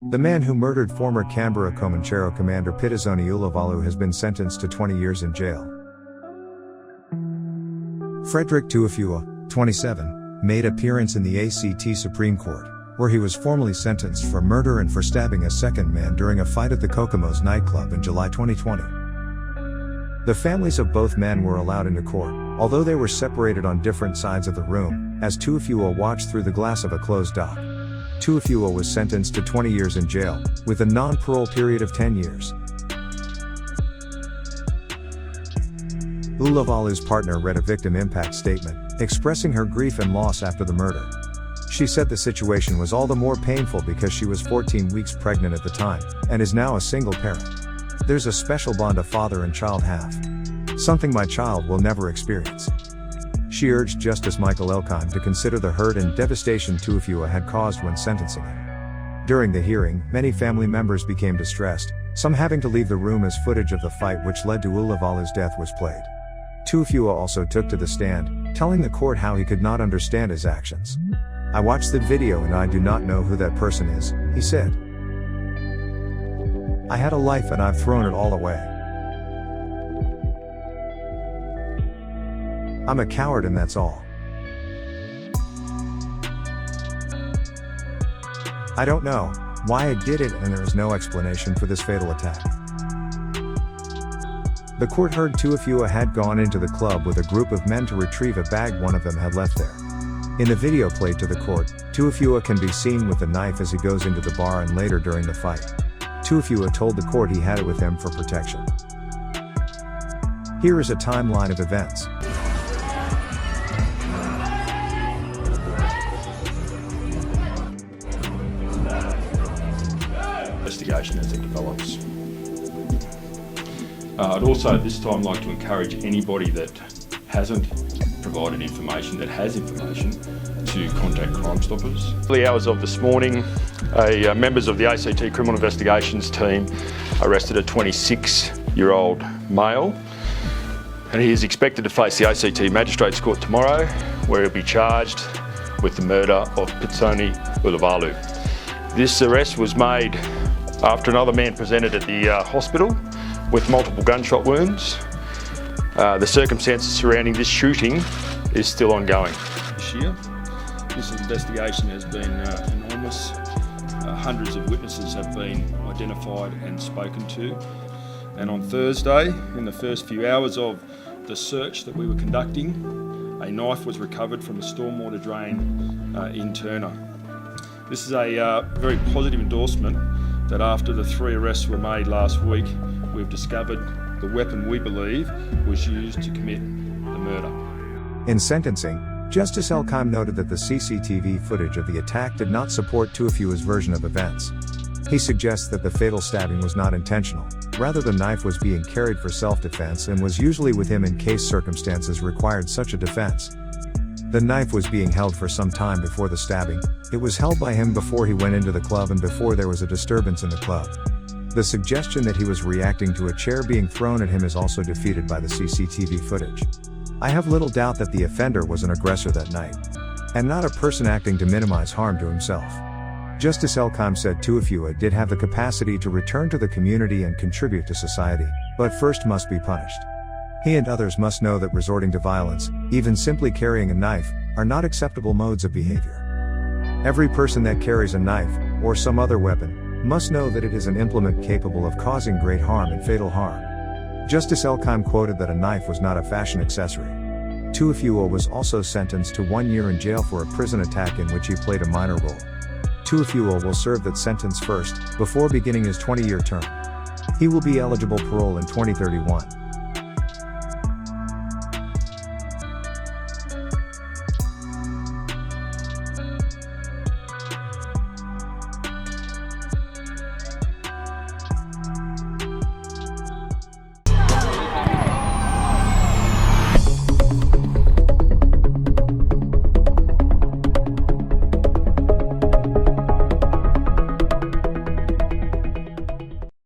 The man who murdered former Canberra Comanchero commander Pitazoni Ulavalu has been sentenced to 20 years in jail. Frederick Tuafua, 27, made appearance in the ACT Supreme Court, where he was formally sentenced for murder and for stabbing a second man during a fight at the Kokomo's nightclub in July 2020. The families of both men were allowed into court, although they were separated on different sides of the room, as Tuafua watched through the glass of a closed dock. Tuafua was sentenced to 20 years in jail, with a non-parole period of 10 years. Ulavalu's partner read a victim impact statement, expressing her grief and loss after the murder. She said the situation was all the more painful because she was 14 weeks pregnant at the time, and is now a single parent. There's a special bond a father and child have. Something my child will never experience. She urged Justice Michael Elkheim to consider the hurt and devastation Tuafua had caused when sentencing him. During the hearing, many family members became distressed, some having to leave the room as footage of the fight which led to Ulavalu's death was played. Tuafua also took to the stand, telling the court how he could not understand his actions. "I watched the video and I do not know who that person is," he said. "I had a life and I've thrown it all away. I'm a coward and that's all. I don't know why I did it and there is no explanation for this fatal attack." The court heard Tuafua had gone into the club with a group of men to retrieve a bag one of them had left there. In the video played to the court, Tuafua can be seen with a knife as he goes into the bar and later during the fight. Tuafua told the court he had it with him for protection. Here is a timeline of events. Investigation as it develops. I'd also at this time like to encourage anybody that hasn't provided information, that has information, to contact Crime Stoppers. Early hours of this morning, members of the ACT Criminal Investigations team arrested a 26-year-old male, and he is expected to face the ACT Magistrates Court tomorrow, where he'll be charged with the murder of Pitazoni Ulavalu. This arrest was made after another man presented at the hospital with multiple gunshot wounds. The circumstances surrounding this shooting is still ongoing. This year, this investigation has been enormous. Hundreds of witnesses have been identified and spoken to. And on Thursday, in the first few hours of the search that we were conducting, a knife was recovered from a stormwater drain in Turner. This is a very positive endorsement that after the 3 arrests were made last week, we've discovered the weapon we believe was used to commit the murder. In sentencing, Justice Elkheim noted that the CCTV footage of the attack did not support Tuafua's version of events. He suggests that the fatal stabbing was not intentional, rather the knife was being carried for self-defense and was usually with him in case circumstances required such a defense. The knife was being held for some time before the stabbing. It was held by him before he went into the club and before there was a disturbance in the club. The suggestion that he was reacting to a chair being thrown at him is also defeated by the CCTV footage. I have little doubt that the offender was an aggressor that night, and not a person acting to minimize harm to himself. Justice Elkheim said Tuafua did have the capacity to return to the community and contribute to society, but first must be punished. He and others must know that resorting to violence, even simply carrying a knife, are not acceptable modes of behavior. Every person that carries a knife, or some other weapon, must know that it is an implement capable of causing great harm and fatal harm. Justice Elkheim quoted that a knife was not a fashion accessory. Tuafua was also sentenced to 1 year in jail for a prison attack in which he played a minor role. Tuafua will serve that sentence first, before beginning his 20-year term. He will be eligible parole in 2031.